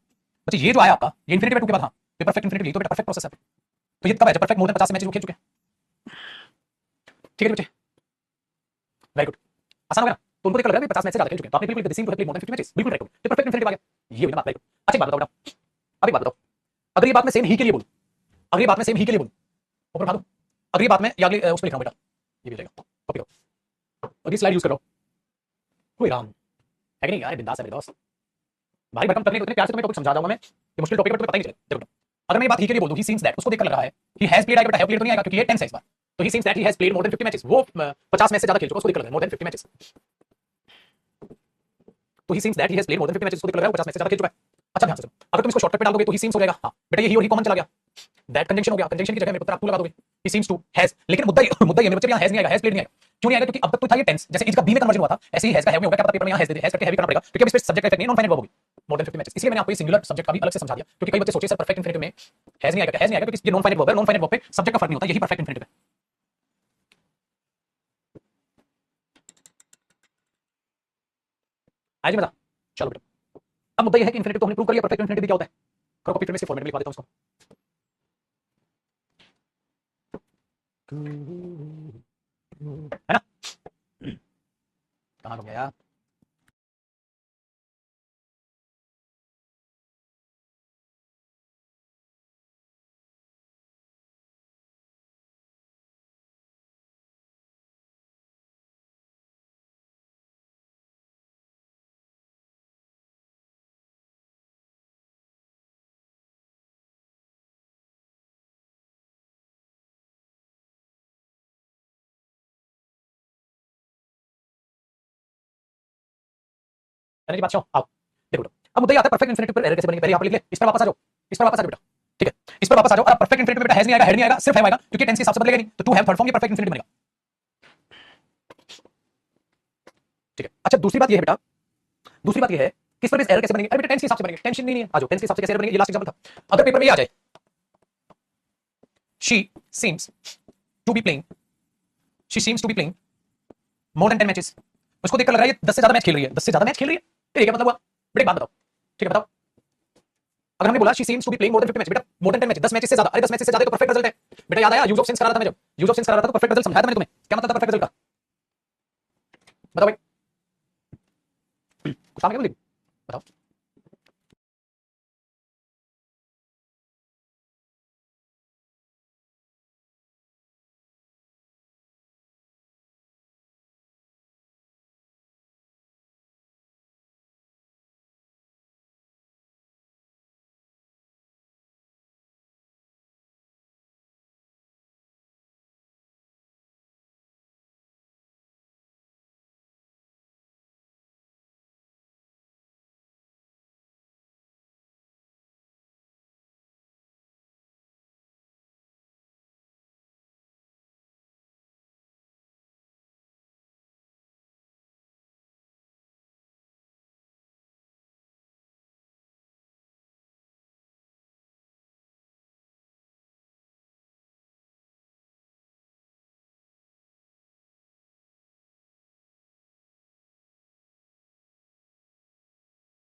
अच्छा ये जो आया आपका, ये इंफिनिटी बाय 2 के बाद, हां ये परफेक्ट इंफिनिटी, तो बेटा परफेक्ट प्रोसेस है। तो ये कब है? जब परफेक्ट मोर देन 50 मैचेस वो खेल चुके हैं, ठीक है बच्चे? वेरी गुड, आसान हो गया ना? तो उनको देखकर लग रहा है 50 मैच से ज्यादा खेल चुके हैं, तो आपने बिल्कुल they seem to have played more than 50 matches, बिल्कुल राइट हो, तो परफेक्ट इंफिनिटी आ गया। ये हुई ना बात, वेरी गुड। अच्छा एक बात बताओ बेटा, अब एक बात बताओ, अगर ये बात मैं सेम ही के लिए बोलूं, अगर ये बात मैं सेम ही के लिए बोलूं, ऊपर उठा दूं, अगर ये बात मैं ये अगली उस पे लिख रहा हूं बेटा, ये भी हो जाएगा, कॉपी करो, अगली स्लाइड यूज करो। कोई राम है कि नहीं यार, बिंदास है मेरे दोस्त, भारी भरकम करने को इतने प्यार से तुम्हें टॉपिक समझा रहा हूं मैं, ये मुश्किल टॉपिक है तुम्हें पता ही नहीं चले। देखो अगर मैं ये बात ही के लिए बोल दूं, ही सीम्स दैट, उसको देखकर लग रहा है ही हैज प्लेड, आएगा बेटा हैव प्लेड तो नहीं आएगा क्योंकि ये टेंस है इस बार। तो he seems that he has played more than 50 matches, वो 50 मैच से ज्यादा खेल चुका, उसको देखकर लग रहा है मोर देन 50 मैचेस। तो he seems that he has played more than 50 matches, उसको देखकर लग रहा है 50 मैच से ज्यादा खेल चुका है। अच्छा ध्यान से सुनो, अगर तुम इसको शॉर्टकट पे डाल दोगे तो ही सीम्स हो जाएगा, हां बेटा ये ही और ही कॉमन चला गया, दैट कंजंक्शन हो गया, कंजंक्शन की जगह मेरे को टू लगा दोगे, ही सीम्स टू हैज, लेकिन मुद्दा ये मेरे बच्चे यहां हैज नहीं आएगा, हैज प्लेड नहीं आएगा। क्यों नहीं आएगा? क्योंकि अब तक तो था ये टेंस, जैसे इज का बी में कन्वर्जन हुआ था, ऐसे ही हैज का हैव में होगा। क्या पता पेपर में यहां हैज दे दे, हैज करके हैव करना पड़ेगा क्योंकि अब इस पे सब्जेक्ट का इफेक्ट नहीं है, नॉन फाइनल वर्ब होगी मोर देन 50 मैचेस। इसलिए मैंने आपको ये सिंगुलर सब्जेक्ट का भी अलग से समझा दिया, क्योंकि कई बच्चे सोचे सर परफेक्ट इंफिनिटिव में हैज नहीं आएगा, हैज नहीं आएगा क्योंकि ये नॉन फाइनल वर्ब है, नॉन फाइनल वर्ब पे सब्जेक्ट का फर्क नहीं होता, यही परफेक्ट इंफिनिटिव है। आज मजा, चलो बेटा अब मुद्दा ये है कि इंफिनिटिव तो हमने प्रूव कर लिया, परफेक्ट इंफिनिटिव क्या होता है? करो कॉपी, फिर मैं इसके फॉर्मेट में लिखवा देता हूं उसको। है ना? कहां हो गया यार? एनर्जी बादशाह आओ, देखो बेटा अब मुद्दा ये आता है परफेक्ट इंफिनिटिव पर एरर कैसे बनेगी। पहले यहां पर लिख ले, इस पर वापस आ जाओ, इस पर वापस आ जाओ बेटा, ठीक है? इस पर वापस आ जाओ। अब परफेक्ट इंफिनिटिव में बेटा हैज नहीं आएगा, हेड नहीं आएगा, सिर्फ हैव आएगा क्योंकि टेंस के हिसाब से बदलेगा नहीं, तो टू हैव थर्ड फॉर्म ये परफेक्ट इंफिनिटिव बनेगा, ठीक है? अच्छा दूसरी बात ये है बेटा, दूसरी बात ये है किस पर एरर कैसे बनेगी? अरे बेटा टेंस के हिसाब से बनेगी, टेंशन नहीं है, आ जाओ टेंस के हिसाब से कैसे एरर बनेगी, ये लास्ट एग्जांपल था। अगर पेपर में ये आ जाए she seems to be playing, she seems to be playing more than 10 matches, उसको देखकर लग रहा है ये 10 से ज्यादा मैच खेल रही है, 10 से ज्यादा मैच खेल रही है, तो ये क्या मतलब हुआ? बेटा एक बात बताओ, ठीक है बताओ, अगर हमने बोला she seems to be playing more than 50 match, बेटा मोर देन 10 मैच, 10 मैचेस से ज्यादा, अरे 10 मैचेस से ज्यादा तो परफेक्ट रिजल्ट है बेटा, याद आया? यूज ऑफ सेंस करा रहा था मैं, जब यूज ऑफ सेंस करा रहा था तो परफेक्ट रिजल्ट समझाया था मैंने तुम्हें, क्या मतलब था परफेक्ट रिजल्ट का? बताओ भाई, कुछ काम है बताओ।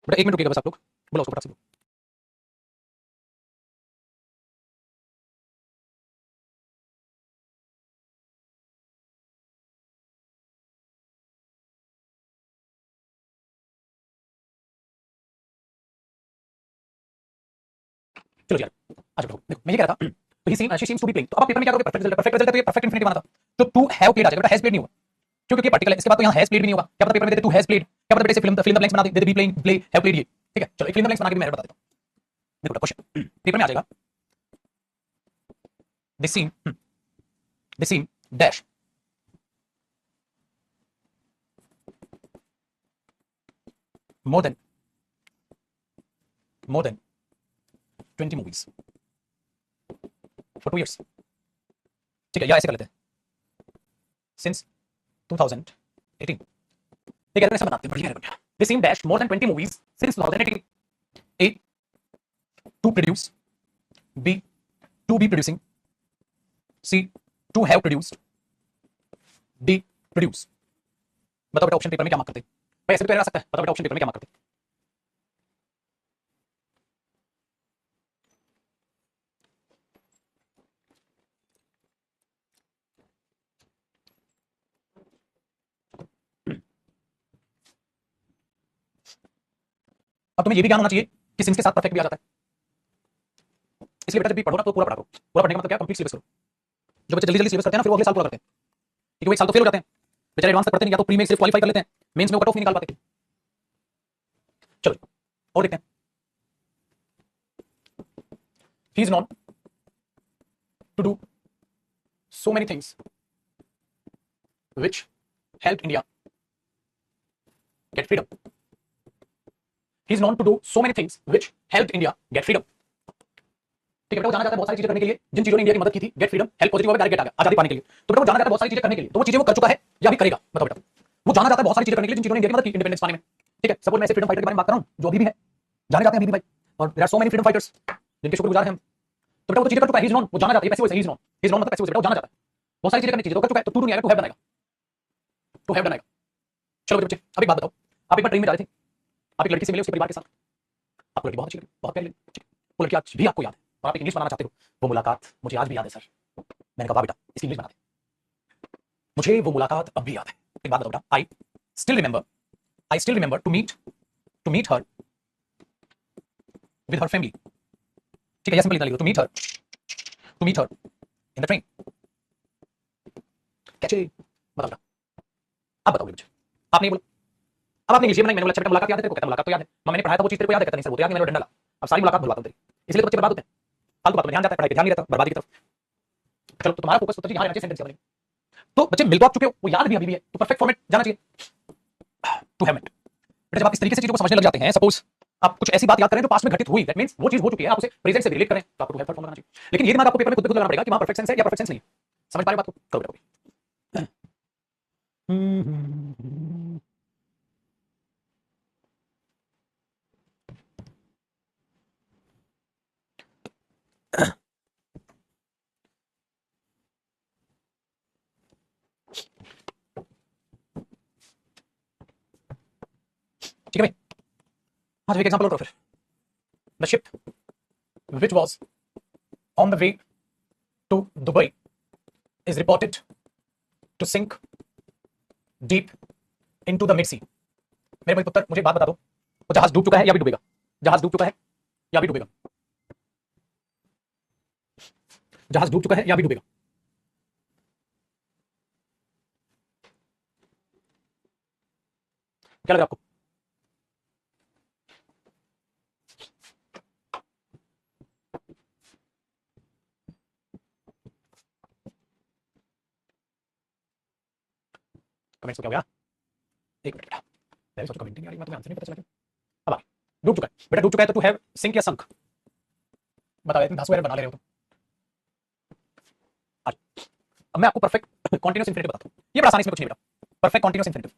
बेटा 1 मिनट रुकिएगा बस आप लोग, बोलो उसको फटाक से। चलो यार आ जाओ, देखो मैं ये कह रहा था, तो she seems to be playing, तो अब आप पेपर में क्या करोगे? परफेक्ट रिजल्ट, परफेक्ट रिजल्ट है तो ये परफेक्ट इंफिनिटी बना था, तो टू हैव प्लेड आ जाएगा बेटा, हैज प्लेड नहीं होगा क्योंकि ये पार्टिकल है, इसके बाद तो यहां हैज प्लेड भी नहीं होगा। क्या पता पेपर में देते टू हैज प्लेड, क्या पता बेटे से फिल्म द ब्लैंक्स बना दे be playing play have played, ये ठीक है? चलो एक फिल्म द ब्लैंक्स बना के भी मैं बता देता हूं, देखो क्वेश्चन पेपर में आ जाएगा, this seam dash more than 20 movies for 2 years. ठीक है, या ऐसे कर लेते हैं since 2018. ठीक है, ऐसे बनाते हैं, बढ़िया है बढ़िया. They seem dashed more than 20 movies since 2018. A. To produce. B. To be producing. C. To have produced. D. Produce. बताओ बेटा ऑप्शन पेपर में क्या मार्क करते हैं? भाई ऐसे भी तो आ सकता है. बताओ बेटा ऑप्शन पेपर में क्या मार्क करते हैं? अब तुम्हें ये भी ज्ञान होना चाहिए कि सिंस के साथ परफेक्ट भी आ जाता है. इसलिए बेटा जब भी पढ़ो ना तो पूरा पढ़ा करो. पूरा पढ़ने का मतलब क्या? कंप्लीट सिलेबस करो. जो बच्चे जल्दी जल्दी सिलेबस करते हैं ना फिर वो अगले साल पूरा करते हैं, क्योंकि वो एक साल तो फेल हो जाते हैं बेचारे. एडवांस तक पढ़ते नहीं, या तो प्री में सिर्फ क्वालीफाई कर लेते हैं, मेंस में वो कट ऑफ नहीं निकाल पाते. चलो और देखते हैं. He is known to do so many things which helped India get freedom. He is known to do so many things which helped India get freedom. ठीक है बेटा, वो जाना चाहता है बहुत सारी चीजें करने के लिए जिन चीजों ने इंडिया की मदद की थी. Get freedom, help positive, direct get आ गया आजादी पाने के लिए. तो बेटा वो जाना चाहता है बहुत सारी चीजें करने के लिए, तो वो चीजें वो कर चुका है या अभी करेगा? बताओ बेटा. वो जाना चाहता है बहुत सारी चीजें करने के लिए जिन चीजों ने इंडिया की मदद की इंडिपेंडेंस पाने में. ठीक है, सपोज मैं ऐसे फ्रीडम फाइटर के बारे में बात कर रहा हूँ जो अभी भी है, जाने जाते हैं अभी भी भाई. और there are so many freedom fighters जिनके शुक्रगुजार हैं हम. तो बेटा वो तो चीजें कर चुका है. ही इज नॉन, वो जाना चाहता है. पैसे ही is non. He is non मतलब पैसे बेटा वो जाना चाहता है बहुत सारी चीजें करने की चीजें तो कर चुका है. तो टू नहीं आएगा, टू हैव बनाएगा. टू हैव बनाएगा. चलो बच्चे अब एक बात बताओ. आप एक बार ट्रेन में जा रहे थे, आप एक लड़की से मिले उसके परिवार के साथ. आपको लड़की बहुत अच्छी लगी, बहुत प्यारी लगी. वो लड़की आज भी आपको याद है और आप एक इंग्लिश बनाना चाहते हो. वो मुलाकात मुझे आज भी याद है सर. मैंने कहा वाह बेटा इसकी इंग्लिश बना दे. मुझे वो मुलाकात अब भी याद है. एक बात बताओ बेटा. I still remember to meet her with her family. ठीक है, या सिंपल इतना लिख दो. To meet her in the train. कैसे? बताओ बेटा. अब बताओ मुझे. आपने बोला, अब आपने इंग्लिश बनाई. मैंने बोला अच्छा बेटा मुलाकात याद है तेरे को? कहता मुलाकात तो याद है. मैंने पढ़ाया था वो चीज तेरे को याद है? कहता नहीं सर वो तो याद नहीं, मैंने डंडा. अब सारी मुलाकात भुलवाता हूं तेरी. इसलिए तो बच्चे बर्बाद होते हैं. फालतू बातों में ध्यान जाता है, पढ़ाई पे ध्यान नहीं रहता, बर्बादी की तरफ. चलो तो तुम्हारा फोकस तो यहाँ रहना चाहिए सेंटेंस के बारे में. तो बच्चे मिल तो आप चुके हो, वो याद भी अभी भी है, तो परफेक्ट फॉर्मेट जाना चाहिए. To have met. बेटा जब आप इस तरीके से चीजों को समझने लग जाते हैं, सपोज आप कुछ ऐसी बात याद करें जो पास्ट में घटित हुई, दैट मींस वो चीज हो चुकी है, आप उसे प्रेजेंट से रिलेट करें, तो आपको टू हैव फॉर्म लगाना चाहिए. लेकिन ये दिमाग आपको पेपर में खुद लगाना पड़ेगा कि वहां परफेक्ट सेंस है या परफेक्ट सेंस नहीं है. समझ पा रहे हो बात को? करो बेटा. ठीक है भाई, आज एक एग्जांपल और करो फिर. The ship which was on the way to Dubai is reported to sink deep into the mid sea. मेरे भाई पुत्र मुझे एक बात बता दो, वो जहाज डूब चुका है या भी डूबेगा? जहाज डूब चुका है या भी डूबेगा? जहाज डूब चुका है या भी डूबेगा? क्या लग रहा है आपको? कमेंट्स को क्या हो गया? एक मिनट बेटा, मैं भी सोचूं कमेंट नहीं आ रही, मैं तुम्हें आंसर नहीं पता चला क्यों. अब आ गई. डूब चुका है बेटा, डूब चुका है तो टू हैव सिंक या संक? बताओ तुम धांसू बना ले रहे हो तुम. अब मैं आपको परफेक्ट कॉन्टिन्यूअस इंफिनिटिव बताता हूं. ये बड़ा आसानी से कुछ नहीं बेटा. Perfect continuous infinitive.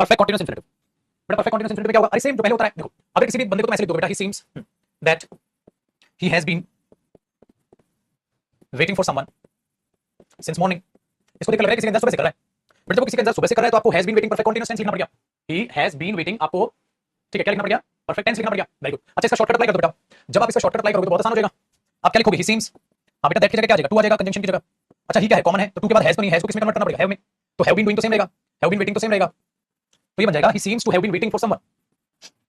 Perfect continuous infinitive बेटा. परफेक्ट कॉन्टिन्यूअस इंफिनिटिव क्या होगा? अरे सेम जो पहले होता है. देखो अगर किसी भी बंदे को तुम ऐसे लिख दो बेटा, he seems that he has been waiting for someone since morning. इसको देख लग रहा है किसी के अंदर सुबह से कर रहा है. बट जब वो किसी के अंदर सुबह से कर रहा है तो आपको has been waiting perfect continuous tense लिखना पड़ेगा. ही हैज बीन वेटिंग आपको. ठीक है, क्या लिखना पड़ेगा? परफेक्ट टेंस लिखना पड़ेगा. Very good. अच्छा इसका शॉर्टकट अप्लाई कर दो बेटा. जब आप इसका शॉर्टकट अप्लाई करोगे तो बहुत आसान हो जाएगा. आप क्या लिखोगे? ही सीम्स. हां बेटा दैट की जगह क्या आ जाएगा? टू आ जाएगा कंजंक्शन की जगह. अच्छा ही क्या है? कॉमन है, तो टू के बाद हैज तो नहीं, हैज को किसमें कन्वर्ट करना पड़ेगा? हैव में. तो हैव बीन डूइंग तो सेम रहेगा, हैव बीन वेटिंग तो सेम रहेगा. तो ये बन जाएगा he seems to have been waiting for someone.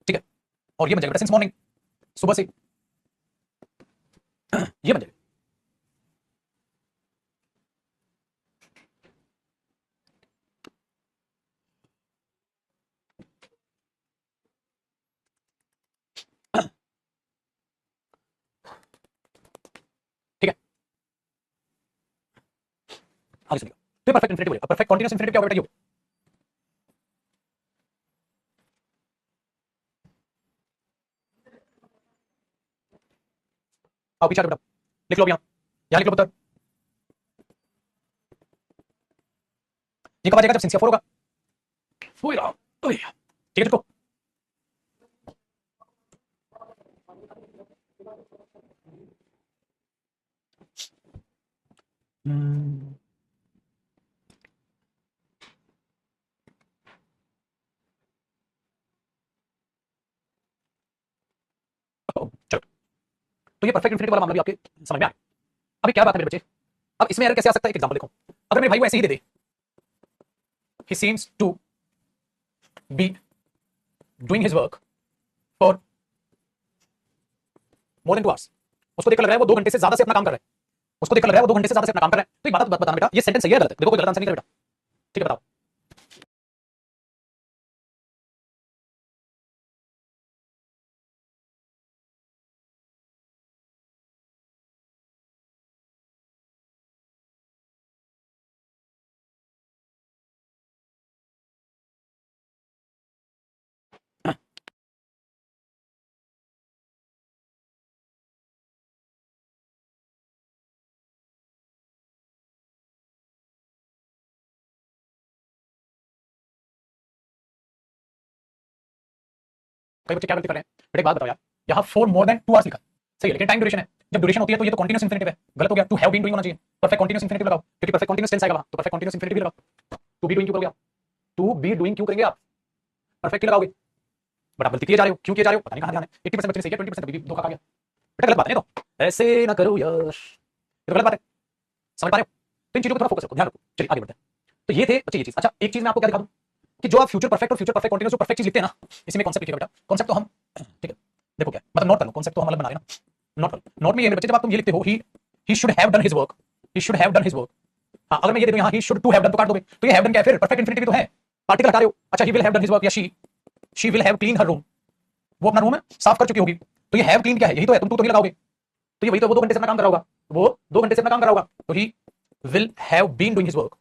ठीक है, और ये बन जाएगा सिंस मॉर्निंग, सुबह से. ये बन जाएगा. ठीक है, आगे चलिए. तो ये परफेक्ट इंफिनिटिव है. परफेक्ट कंटीन्यूअस इंफिनिटिव क्या होगा बेटा? ये आओ पीछे बेटा, लिख लो अब यहाँ लिख लो पुत्र। ये कब आ जाएगा? जब सिंसिया 4 होगा। ठीक है इसको। चलो, तो ये परफेक्ट इंफिनिटी वाला मामला भी आपके समझ में आ गया। अभी क्या बात है मेरे बच्चे, अब इसमें एरर कैसे आ सकता है? एक एग्जांपल देखो, अगर मेरे भाई को ऐसे ही दे दे, he seems to be doing his work for more than 2 hours, उसको देखकर लग रहा है वो 2 घंटे से ज्यादा से अपना काम कर रहा है, उसको देखकर लग रहा है वो 2 घंटे से ज्यादा से अपना काम कर रहा है। तो एक बात बताना बेटा, ये सेंटेंस सही है गलत है? देखो कोई गलत आंसर नहीं है बेटा, ठीक है बताओ। कई बच्चे क्या गलती कर रहे हैं बेटा, एक बात बताओ यार, यहाँ 4 more than 2 hours लिखा सही है, लेकिन टाइम ड्यूरेशन है। जब ड्यूरेशन होती है तो ये तो कंटीन्यूअस इंफिनिटिव है, गलत हो गया। टू हैव बीन डूइंग होना चाहिए, परफेक्ट कंटीन्यूअस इंफिनिटिव लगाओ, क्योंकि परफेक्ट कंटीन्यूअस टेंस आएगा वहां, तो परफेक्ट कंटीन्यूअस इंफिनिटिव भी लगाओ। टू बी डूइंग क्यों करोगे आप? टू बी डूइंग क्यों करेंगे आप? परफेक्ट लगाओगे, बट आप गलती किए जा रहे हो, क्यों किए जा रहे हो पता नहीं, कहां ध्यान है। 80% बच्चे सही है, 20% अभी भी धोखा खा गया बेटा, गलत बात है। तो ऐसे ना करो यश, ये तो गलत बात है, समझ पा रहे हो? तो इन चीजों पर थोड़ा फोकस रखो, ध्यान रखो। चलिए आगे बढ़ते हैं। तो ये थे बच्चे ये चीज। अच्छा एक चीज मैं आपको क्या दिखा दूं कि जो आप फ्यूचर परफेक्ट और फ्यूचर परफेक्ट कंटीन्यूअस जो परफेक्ट चीज लिखते हैं ना, इसमें कॉन्सेप्ट लिखिएगा बेटा। कॉन्सेप्ट तो हम ठीक है देखो क्या मतलब, नोट कर लो, कॉन्सेप्ट तो हम अलग बना रहे हैं ना। नोट में ये बच्चे, जब आप तुम ये लिखते हो he should have done his work, he should have done his work. हां अगर मैं ये दे दूं यहां he should to have done, तो काट दोगे, तो ये हैव डन क्या है फिर? परफेक्ट इंफिनिटिव तो है, पार्टिकल हटा रहे हो। अच्छा he will have done his work या she will have clean her room, वो अपना रूम साफ कर चुकी होगी, तो ये हैव क्लीन क्या है? यही तो है, तुम तो नहीं लगाओगे, तो ये वही तो, वो 2 घंटे से अपना काम कर रहा होगा, वो 2 घंटे से अपना काम कर रहा होगा, तो he will have been doing his work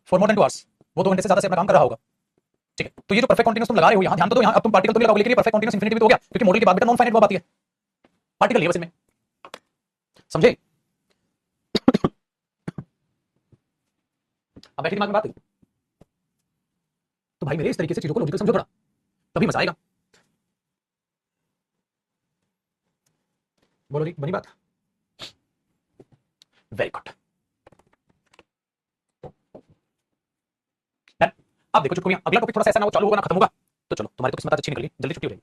for more than 2 hours, वो 2 घंटे से ज्यादा से अपना काम कर रहा होगा। ठीक है, तो ये जो परफेक्ट कंटीन्यूअस तुम लगा रहे हो यहां, ध्यान तो दो, यहां अब तुम पार्टिकल तो नहीं लगाओगे, लेकिन ये परफेक्ट कंटीन्यूअस इंफिनिटी भी तो हो गया, क्योंकि मॉडल के बाद बेटा नॉन फाइनाइट वर्ब आती है, पार्टिकल है बस इनमें, समझे? अब बैठी दिमाग में बात हुई तो भाई मेरे इस तरीके से चीजों को लॉजिकल समझो थोड़ा, तभी मजा आएगा। बोलो जी, बनी बात? Very good. अब देखो चुटकुलियां, अगला टॉपिक थोड़ा सा ऐसा ना हो चालू होगा ना खत्म होगा, तो चलो तुम्हारी तो किस्मत आज अच्छी निकली, जल्दी छुट्टी हो जाएगी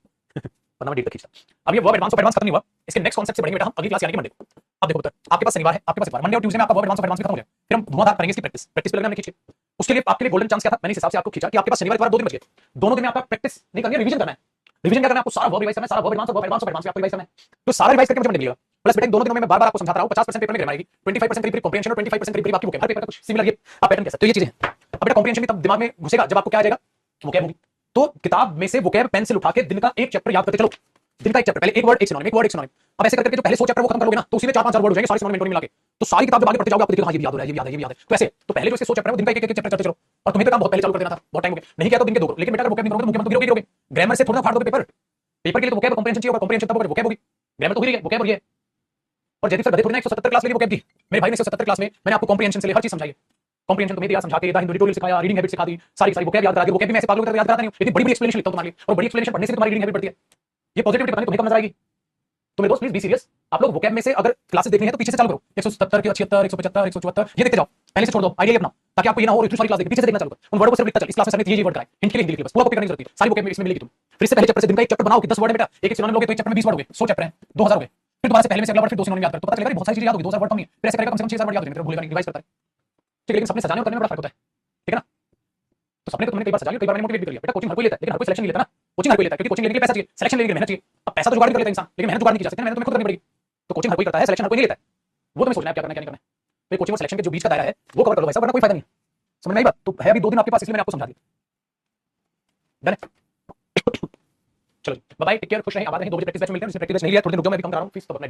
वरना मैं डेट तक खींचता। अब ये वर्ब एडवांस ऑफ एडवांस खत्म नहीं हुआ, इसके नेक्स्ट कॉन्सेप्ट से बढ़ेंगे बेटा हम अगली क्लास यानी कि मंडे को। अब देखो बेटा, आपके पास शनिवार है, आपके पास इतवार, मंडे और ट्यूसडे में आपका वर्ब एडवांस ऑफ एडवांस खत्म हो गया, फिर हम धुआंधार करेंगे इसकी प्रैक्टिस। प्रैक्टिस पे लगना हमने खींचे, उसके लिए आपके लिए गोल्डन चांस क्या था, मैंने इस हिसाब से आपको खींचा कि आपके पास शनिवार इतवार 2 दिन बच गए, दोनों दिन में आपका प्रैक्टिस नहीं करनी है, रिवीजन करना है। रिवीजन क्या करना है आपको? सारा वर्ब रिवाइज करना है, सारा वर्ब एडवांस ऑफ एडवांस आपको रिवाइज करना है, तो सारा रिवाइज करके मुझे मंडे मिलेगा। प्लस बेटा इन दोनों दिनों में मैं बार-बार आपको समझाता रहा हूं, 50% पेपर में ग्रामर आएगी, 25% करीब कॉम्प्रिहेंशन और 25% करीब आपकी वोकैब, हर पेपर का कुछ सिमिलर ये आप पैटर्न कह सकते हो, ये चीजें हैं। अब बेटा कॉम्प्रिहेंशन भी तब दिमाग में घुसेगा जब आपको क्या आ जाएगा, वोकैब होगी। तो किताब में से वोकैब पेंसिल उठा के दिन का एक चैप्टर याद करते चलो, दिन का एक चैप्टर, पहले एक वर्ड एक सिनोनिम, एक वर्ड एक सिनोनिम। अब ऐसे करके जो पहले 100 चैप्टर वो खत्म कर लोगे ना, तो उसी में 4-5 वर्ड हो जाएंगे सारे सिनोनिम मिला के, तो सारी किताब जब आगे पढ़ते जाओगे आपको दिखेगा हाँ ये भी याद हो रहा है, ये भी याद है, ये भी याद है। तो ऐसे तो पहले जो इसके 100 चैप्टर है वो दिन का एक एक चैप्टर चलते चलो, और तुम्हें तो काम बहुत पहले चालू कर देना था, बहुत टाइम हो गया, नहीं किया तो दिन के 2 करो। लेकिन बेटा अगर वोकैब नहीं करोगे तो मुख्य मत गिरोगे, ग्रामर से थोड़ा फाड़ दोगे पेपर, पेपर के लिए तो वोकैब कॉम्प्रिहेंशन चाहिए होगा, कॉम्प्रिहेंशन तब वोकैब होगी, ग्रामर तो हो रही है, वोकैब हो रही है। और जयदीप सर गधे थोड़ी ना 170 क्लास के लिए वोकैब दी, मेरे भाई ने 170 क्लास में मैंने आपको कॉम्प्रिहेंशन से ले हर चीज समझाई है, कॉम्प्रिहेंशन तुम्हें दिया समझा के, द हिंदू एडिटोरियल सिखाया, रीडिंग हैबिट सिखा दी, सारी सारी वोकैब याद करा दी। वोकैब में ऐसे पागलों की तरह याद कराता नहीं हूं, लेकिन बड़ी बड़ी एक्सप्लेनेशन लिखता हूं तुम्हारे लिए, और बड़ी एक्सप्लेनेशन पढ़ने से तुम्हारी रीडिंग हैबिट बढ़ती है। ये पॉजिटिविटी पता नहीं तुम्हें कब नजर आएगी। तो मेरे दोस्त प्लीज बी सीरियस, आप लोग वोकैब में से अगर क्लासेस देखनी है तो पीछे से चालू करो, 170 के 76 175 174 ये देखते जाओ, पहले से छोड़ दो आइडिया अपना, ताकि आपको ये ना हो इतनी सारी क्लास देखनी, पीछे से देखना चालू करो, उन वर्डों को सिर्फ लिखता चल। इस क्लास में सर ने ये वर्ड कराए, हिंट के लिए हिंदी लिखी, बस पूरा कॉपी करने की जरूरत है, सारी वोकैब में इसमें मिलेगी तुम। फिर इससे पहले चैप्टर से दिन का एक चैप्टर बनाओ कि 10 वर्ड है बेटा, एक एक सिनोनिम लोगे तो एक चैप्टर में 20 वर्ड हो गए, 100 चैप्टर हैं 2000 हो गए, फिर दोबारा से पहले में से अगला वर्ड फिर 2 सिनोनिम याद करो, तो पता चलेगा बहुत सारी चीजें याद होगी, 2000 वर्ड कम नहीं है, फिर ऐसे करेगा कम से कम 6000 वर्ड याद हो जाएंगे, फिर भूलेगा नहीं, रिवाइज करता है। ठीक है, लेकिन सपने सजाने और करने में बड़ा फर्क होता है, ठीक है ना? तो सपने तो तुमने कई बार सजा लिया, कई बार मैंने मोटिवेट भी कर लिया। बेटा कोचिंग हर कोई लेता है, लेकिन हर कोई सिलेक्शन नहीं लेता ना, कोचिंग हर कोई लेता है, क्योंकि कोचिंग लेने के लिए पैसा चाहिए, सिलेक्शन लेने के लिए मेहनत चाहिए। अब पैसा तो जुगाड़ कर लेता है इंसान, लेकिन मेहनत जुगाड़ नहीं की जा सकती, मेहनत तुम्हें खुद करनी पड़ेगी। तो कोचिंग हर कोई करता है, सिलेक्शन हर कोई नहीं लेता है, वो तुम्हें सोचना है क्या करना है क्या नहीं करना है। तो कोचिंग और सिलेक्शन के जो बीच का दायरा है वो कवर कर लो भाई साहब, वरना कोई फायदा नहीं। समझ में आई बात? तो है अभी 2 दिन आपके पास, इसलिए मैंने आपको समझा दिया। डन है? चलो बाय बाय, टेक केयर, खुश रहें, आबाद रहें। 2 बजे प्रैक्टिस बैच में मिलते हैं, जिसमें प्रैक्टिस बैच नहीं लिया थोड़ी देर रुक जाओ, मैं भी काम कर रहा हूं, फीस तो अपना